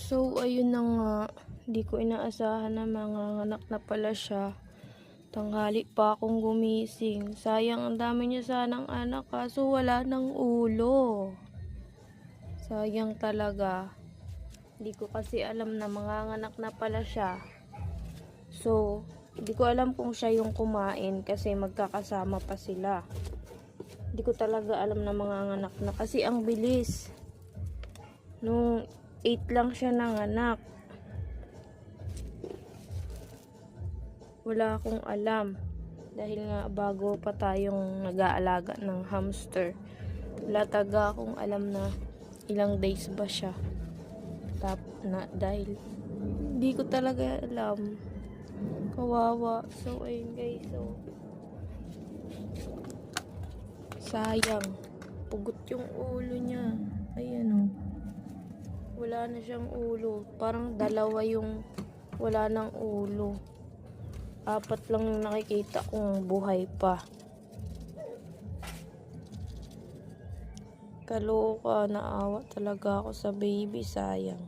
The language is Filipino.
So, ayun na nga. Di ko inaasahan na mga anak na pala siya. Tanghali pa akong gumising. Sayang, ang dami niya sanang anak kaso wala ng ulo. Sayang talaga. Di ko kasi alam na mga anak na pala siya. So, di ko alam kung siya yung kumain kasi magkakasama pa sila. Di ko talaga alam na mga anak na kasi ang bilis. Nung 8 lang siya nanganak. Wala akong alam. Dahil nga bago pa tayong nag-aalaga ng hamster. Wala talaga akong alam na ilang days ba siya. Dahil hindi ko talaga alam. Kawawa. So, ayun guys. So, sayang. Pugot yung ulo niya. Ayan o. Wala na siyang ulo. Parang dalawa yung wala ng ulo. 4 lang yung nakikita kong buhay pa. Kaloka, naawa talaga ako sa baby, sayang.